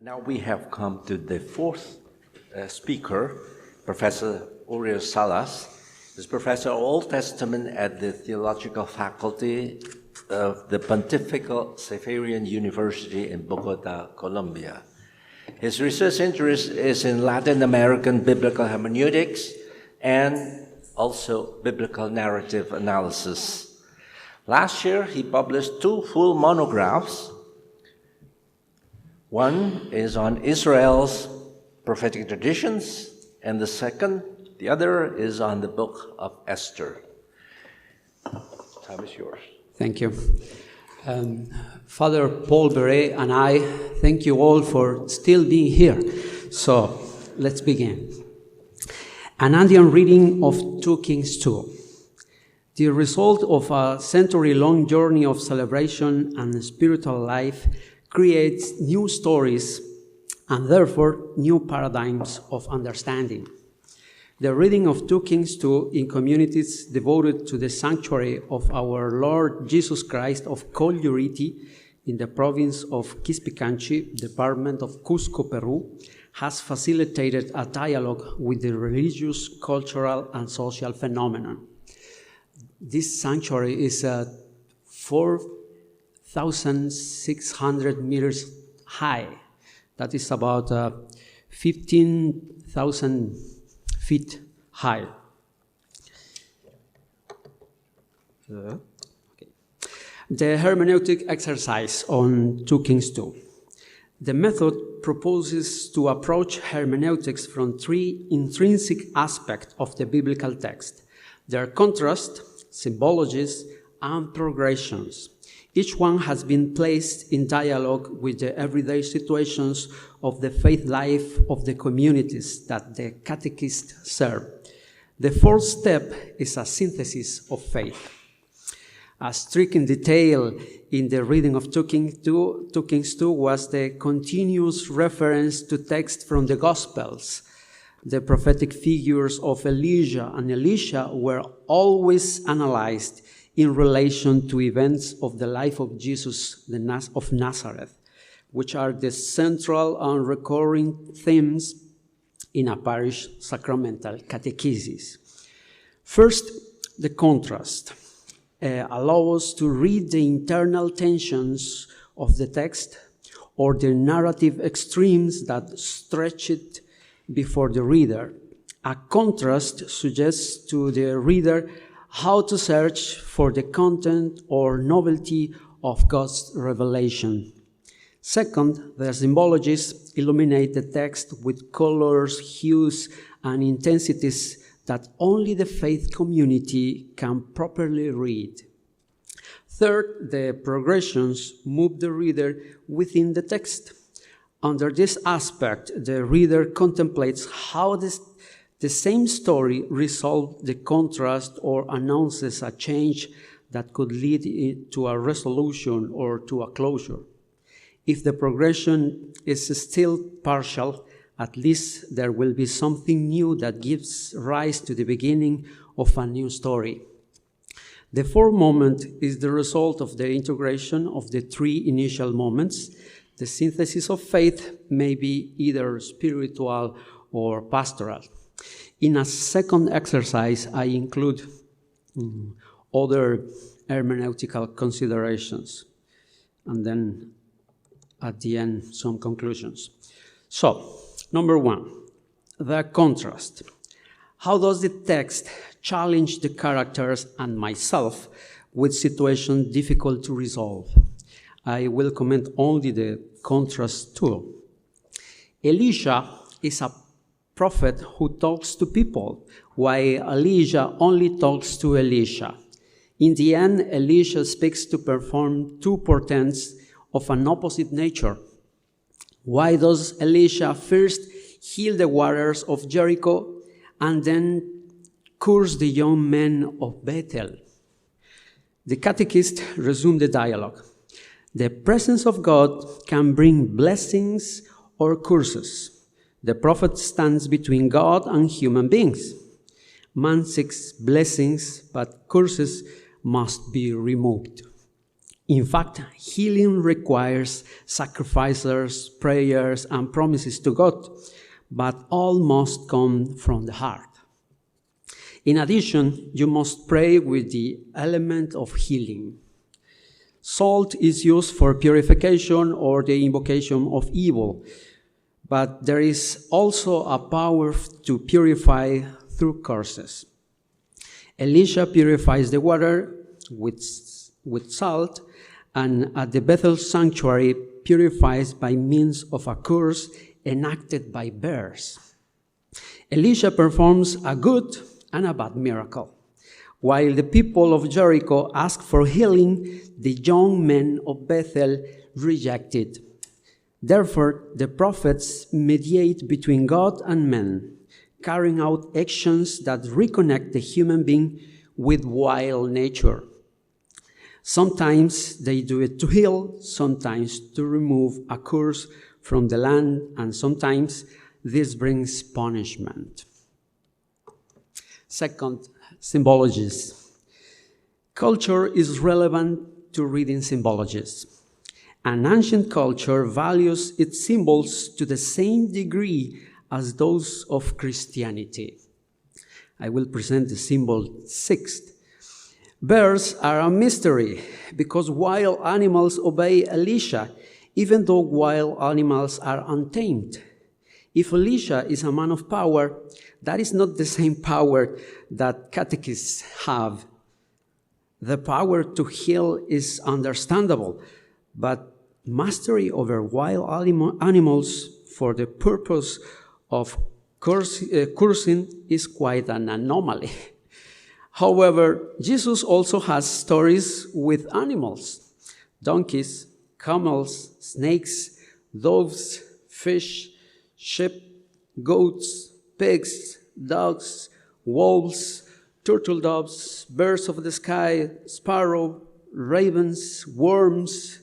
Now we have come to the fourth speaker, Professor Uriel Salas. He's Professor of Old Testament at the Theological Faculty of the Pontifical Xaverian University in Bogota, Colombia. His research interest is in Latin American biblical hermeneutics and also biblical narrative analysis. Last year, he published 2 full monographs. One is on Israel's prophetic traditions, and the other is on the book of Esther. Time is yours. Thank you. Father Paul Beret and I thank you all for still being here. So, let's begin. An Andean reading of 2 Kings 2. The result of a century-long journey of celebration and spiritual life creates new stories and therefore new paradigms of understanding. The reading of 2 Kings 2 in communities devoted to the sanctuary of our Lord Jesus Christ of Colyuriti in the province of Quispicanchi, department of Cusco, Peru, has facilitated a dialogue with the religious, cultural, and social phenomenon. This sanctuary is 4,600 meters high. That is about 15,000 feet high. Okay. The hermeneutic exercise on 2 Kings 2. The method proposes to approach hermeneutics from 3 intrinsic aspects of the biblical text: their contrast, symbologies, and progressions. Each one has been placed in dialogue with the everyday situations of the faith life of the communities that the catechists serve. The fourth step is a synthesis of faith. A striking detail in the reading of 2 Kings 2 was the continuous reference to text from the Gospels. The prophetic figures of Elijah and Elisha were always analyzed in relation to events of the life of Jesus of Nazareth, which are the central and recurring themes in a parish sacramental catechesis. First, the contrast allows us to read the internal tensions of the text or the narrative extremes that stretch it before the reader. A contrast suggests to the reader how to search for the content or novelty of God's revelation. Second, the symbologies illuminate the text with colors, hues, and intensities that only the faith community can properly read. Third, the progressions move the reader within the text. Under this aspect, the reader contemplates how the same story resolves the contrast or announces a change that could lead to a resolution or to a closure. If the progression is still partial, at least there will be something new that gives rise to the beginning of a new story. The fourth moment is the result of the integration of the 3 initial moments. The synthesis of faith may be either spiritual or pastoral. In a second exercise, I include other hermeneutical considerations, and then at the end, some conclusions. So, number 1, the contrast. How does the text challenge the characters and myself with situations difficult to resolve? I will comment only the contrast tool. Elisha is a prophet who talks to people, while Elijah only talks to Elisha. In the end, Elisha speaks to perform 2 portents of an opposite nature. Why does Elisha first heal the waters of Jericho and then curse the young men of Bethel? The catechist resumed the dialogue. The presence of God can bring blessings or curses. The prophet stands between God and human beings. Man seeks blessings, but curses must be removed. In fact, healing requires sacrifices, prayers, and promises to God, but all must come from the heart. In addition, you must pray with the element of healing. Salt is used for purification or the invocation of evil, but there is also a power to purify through curses. Elisha purifies the water with salt, and at the Bethel sanctuary purifies by means of a curse enacted by bears. Elisha performs a good and a bad miracle. While the people of Jericho ask for healing, the young men of Bethel rejected. Therefore, the prophets mediate between God and men, carrying out actions that reconnect the human being with wild nature. Sometimes they do it to heal, sometimes to remove a curse from the land, and sometimes this brings punishment. Second, symbologies. Culture is relevant to reading symbologies. An ancient culture values its symbols to the same degree as those of Christianity. I will present the symbol 6. Bears are a mystery because wild animals obey Elisha, even though wild animals are untamed. If Elisha is a man of power, that is not the same power that catechists have. The power to heal is understandable, but mastery over wild animals for the purpose of cursing is quite an anomaly. However, Jesus also has stories with animals: donkeys, camels, snakes, doves, fish, sheep, goats, pigs, dogs, wolves, turtle doves, birds of the sky, sparrow, ravens, worms.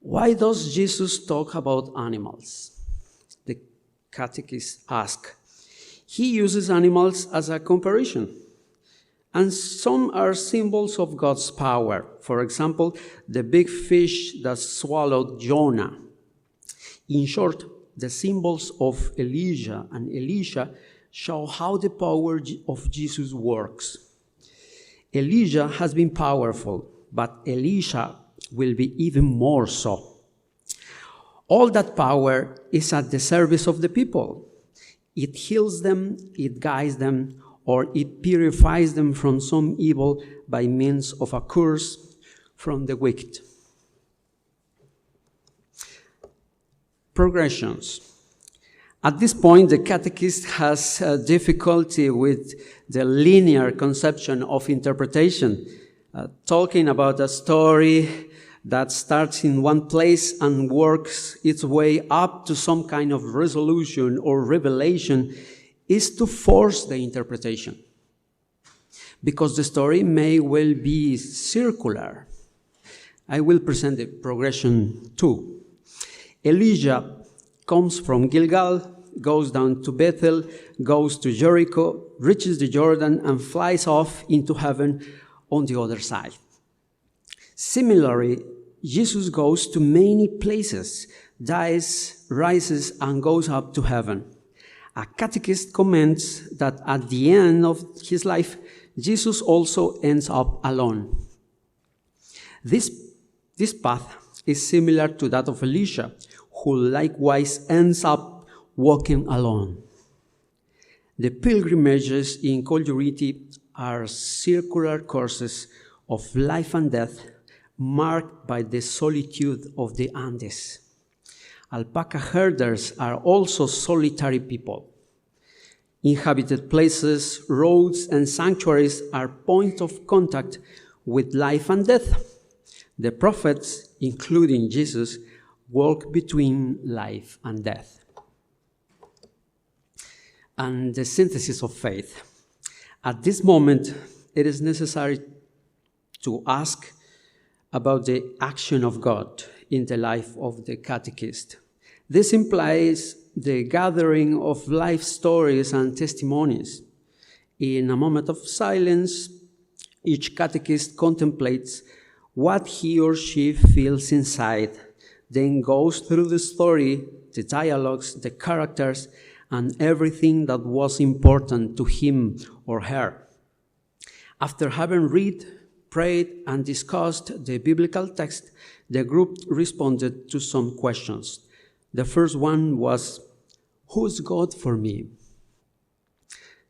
Why does Jesus talk about animals? The catechists ask. He uses animals as a comparison, and some are symbols of God's power. For example, the big fish that swallowed Jonah. In short, the symbols of Elijah and Elisha show how the power of Jesus works. Elijah has been powerful, but Elisha will be even more so. All that power is at the service of the people. It heals them, it guides them, or it purifies them from some evil by means of a curse from the wicked. Progressions. At this point, the catechist has difficulty with the linear conception of interpretation, talking about a story that starts in one place and works its way up to some kind of resolution or revelation is to force the interpretation, because the story may well be circular. I will present the progression 2. Elijah comes from Gilgal, goes down to Bethel, goes to Jericho, reaches the Jordan, and flies off into heaven on the other side. Similarly, Jesus goes to many places, dies, rises, and goes up to heaven. A catechist comments that at the end of his life, Jesus also ends up alone. This path is similar to that of Elisha, who likewise ends up walking alone. The pilgrimages in Coluriti are circular courses of life and death, marked by the solitude of the Andes. Alpaca herders are also solitary people. Inhabited places, roads, and sanctuaries are points of contact with life and death. The prophets, including Jesus, walk between life and death. And the synthesis of faith. At this moment, it is necessary to ask about the action of God in the life of the catechist. This implies the gathering of life stories and testimonies. In a moment of silence, each catechist contemplates what he or she feels inside, then goes through the story, the dialogues, the characters, and everything that was important to him or her. After having read, prayed, and discussed the biblical text, the group responded to some questions. The first one was, who's God for me?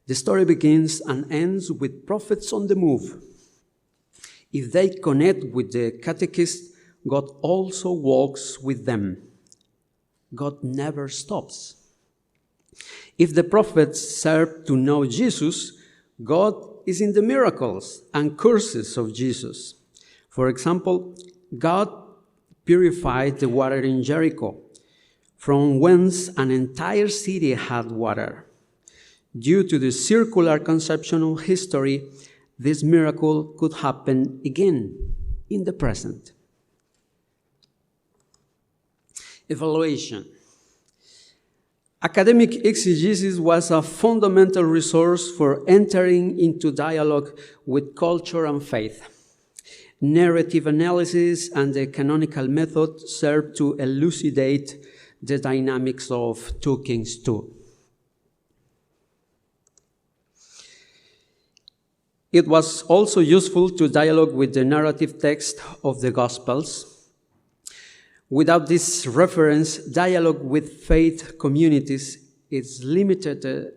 The story begins and ends with prophets on the move. If they connect with the catechist, God also walks with them. God never stops. If the prophets serve to know Jesus, God is in the miracles and curses of Jesus. For example, God purified the water in Jericho, from whence an entire city had water. Due to the circular conception of history, this miracle could happen again in the present. Evaluation. Academic exegesis was a fundamental resource for entering into dialogue with culture and faith. Narrative analysis and the canonical method served to elucidate the dynamics of 2 Kings 2. It was also useful to dialogue with the narrative text of the Gospels. Without this reference, dialogue with faith communities is limited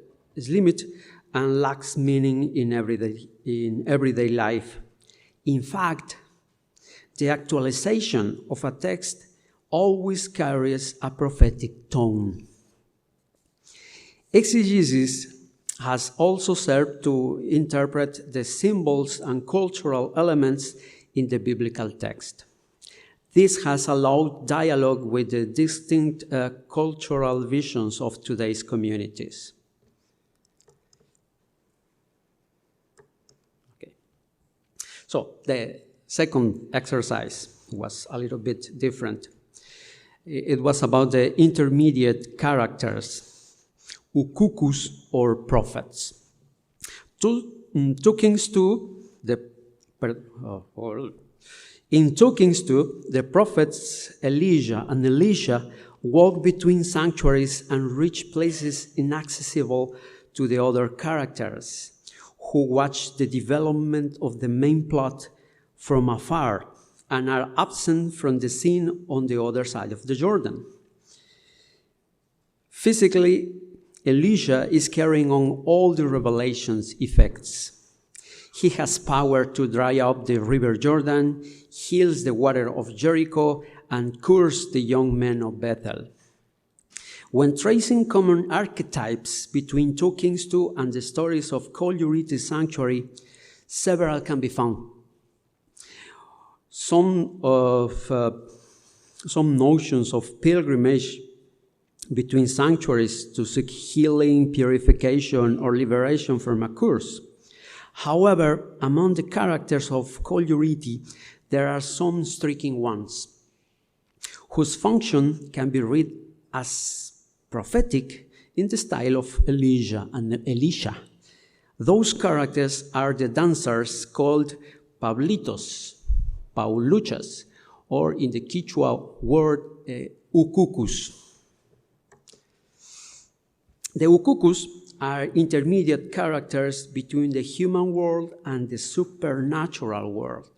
and lacks meaning in everyday life. In fact, the actualization of a text always carries a prophetic tone. Exegesis has also served to interpret the symbols and cultural elements in the biblical text. This has allowed dialogue with the distinct cultural visions of today's communities. Okay. So the second exercise was a little bit different. It was about the intermediate characters, ukukus or prophets. 2 Kings 2, in 2 Kings 2, the prophets Elijah and Elisha walk between sanctuaries and reach places inaccessible to the other characters, who watch the development of the main plot from afar and are absent from the scene on the other side of the Jordan. Physically, Elisha is carrying on all the revelation's effects. He has power to dry up the river Jordan, heals the water of Jericho, and cures the young men of Bethel. When tracing common archetypes between 2 Kings 2 and the stories of Kol Yuriti's sanctuary, several can be found. Some notions of pilgrimage between sanctuaries to seek healing, purification, or liberation from a curse. However, among the characters of Kol Yuriti, there are some striking ones, whose function can be read as prophetic in the style of Elijah and Elisha. Those characters are the dancers called Pablitos, Pauluchas, or in the Quichua word, ukukus. The ukukus are intermediate characters between the human world and the supernatural world.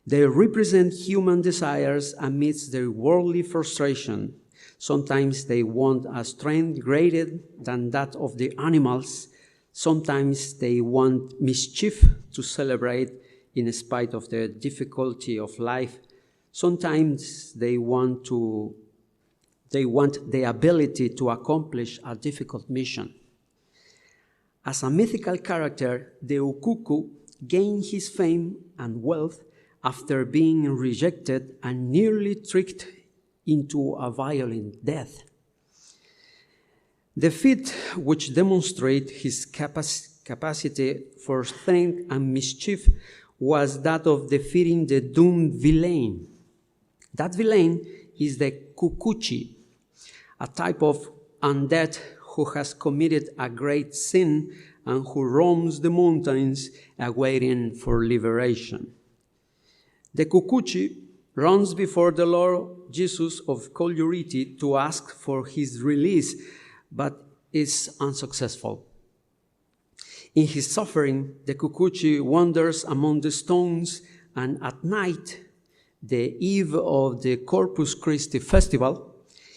They represent human desires amidst their worldly frustration. Sometimes they want a strength greater than that of the animals. Sometimes they want mischief to celebrate in spite of the difficulty of life. Sometimes they want the ability to accomplish a difficult mission. As a mythical character, the ukuku gained his fame and wealth after being rejected and nearly tricked into a violent death. The feat which demonstrated his capacity for strength and mischief was that of defeating the doomed villain. That villain is the kukuchi, a type of undead who has committed a great sin and who roams the mountains awaiting for liberation. The Kukuchi runs before the Lord Jesus of Kolyuriti to ask for his release, but is unsuccessful. In his suffering, the Kukuchi wanders among the stones, and at night, the eve of the Corpus Christi festival,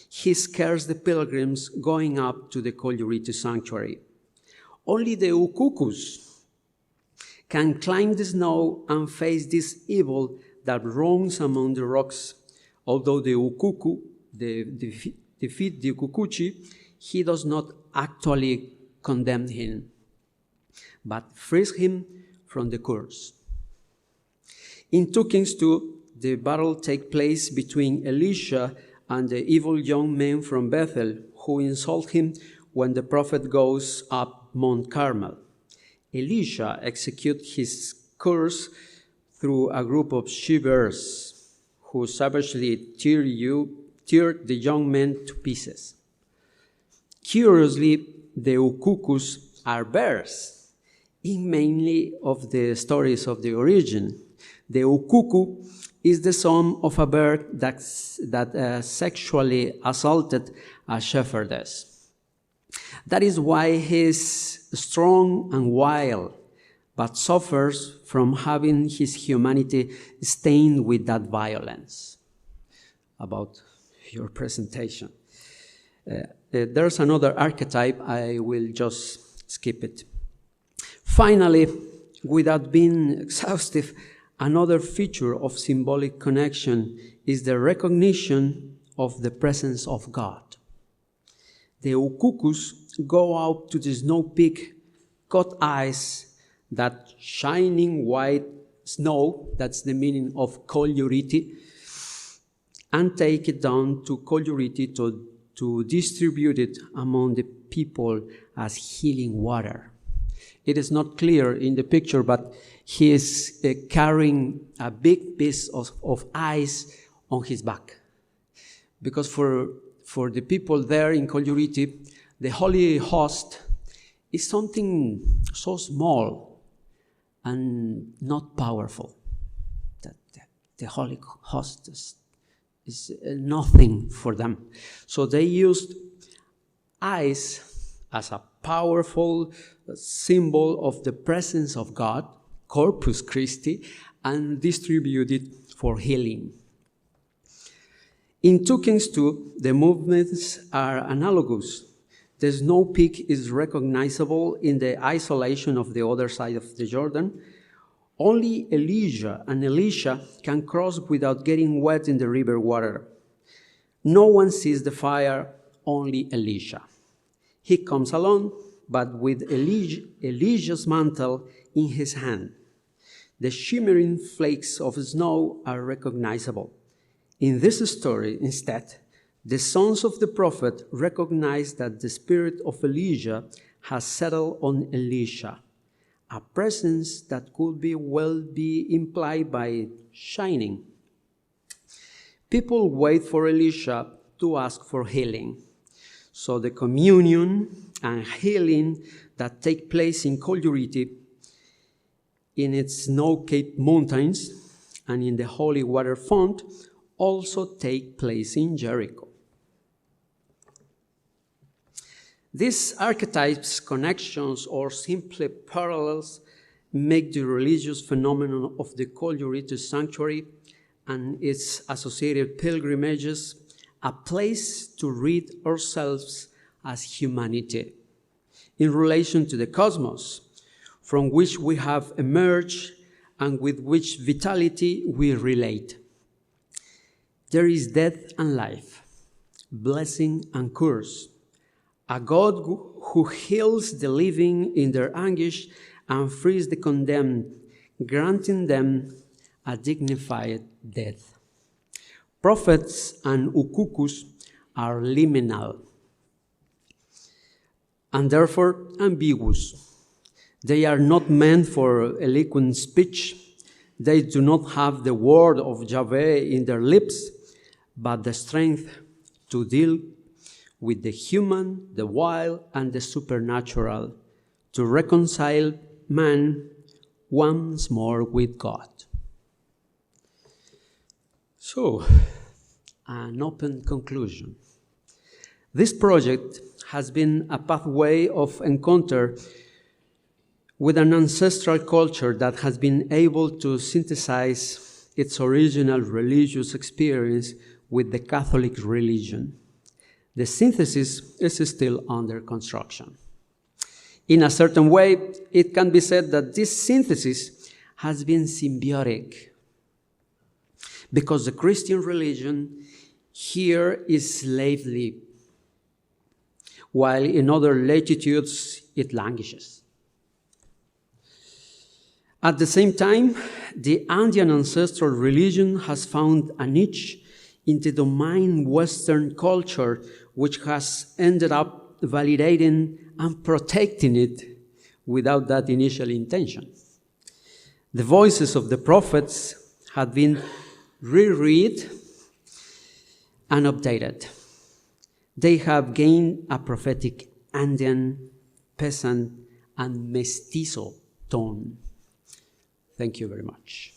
he scares the pilgrims going up to the Kolyuriti sanctuary. Only the Ukukus can climb the snow and face this evil that roams among the rocks. Although the Ukuku defeat the Kukuchi, he does not actually condemn him, but frees him from the curse. In 2 Kings 2, the battle takes place between Elisha and the evil young men from Bethel who insult him when the prophet goes up Mount Carmel. Elisha executes his curse through a group of she-bears who savagely tear the young men to pieces. Curiously, the Ukukus are bears, in mainly of the stories of the origin. The Ukuku is the son of a bear that sexually assaulted a shepherdess. That is why he is strong and wild, but suffers from having his humanity stained with that violence. About your presentation. There's another archetype, I will just skip it. Finally, without being exhaustive, another feature of symbolic connection is the recognition of the presence of God. The Ukukus go out to the snow peak, cut ice, that shining white snow, that's the meaning of Kolyuriti, and take it down to Kolyuriti to distribute it among the people as healing water. It is not clear in the picture, but he is carrying a big piece of ice on his back. Because for the people there in Kolyuriti, the Holy Host is something so small and not powerful. That the Holy Host is nothing for them. So they used ice as a powerful symbol of the presence of God, Corpus Christi, and distributed for healing. In 2 Kings 2, the movements are analogous. The snow peak is recognizable in the isolation of the other side of the Jordan. Only Elijah and Elisha can cross without getting wet in the river water. No one sees the fire, only Elisha. He comes along, but with Elijah's mantle in his hand. The shimmering flakes of snow are recognizable. In this story, instead, the sons of the prophet recognize that the spirit of Elijah has settled on Elisha, a presence that could be implied by shining. People wait for Elisha to ask for healing. So the communion and healing that take place in Kolyuriti, in its snow-capped mountains, and in the holy water font, also take place in Jericho. These archetypes, connections, or simply parallels make the religious phenomenon of the Kolyuriti sanctuary and its associated pilgrimages a place to read ourselves as humanity in relation to the cosmos, from which we have emerged and with which vitality we relate. There is death and life, blessing and curse, a God who heals the living in their anguish and frees the condemned, granting them a dignified death. Prophets and ukukus are liminal and therefore ambiguous. They are not meant for eloquent speech. They do not have the word of Yahweh in their lips, but the strength to deal with the human, the wild, and the supernatural, to reconcile man once more with God. So, an open conclusion. This project has been a pathway of encounter with an ancestral culture that has been able to synthesize its original religious experience with the Catholic religion. The synthesis is still under construction. In a certain way, it can be said that this synthesis has been symbiotic, because the Christian religion here is slavely, while in other latitudes it languishes. At the same time, the Andean ancestral religion has found a niche in the dominant Western culture, which has ended up validating and protecting it without that initial intention. The voices of the prophets had been reread and updated. They have gained a prophetic Andean, peasant, and mestizo tone. Thank you very much.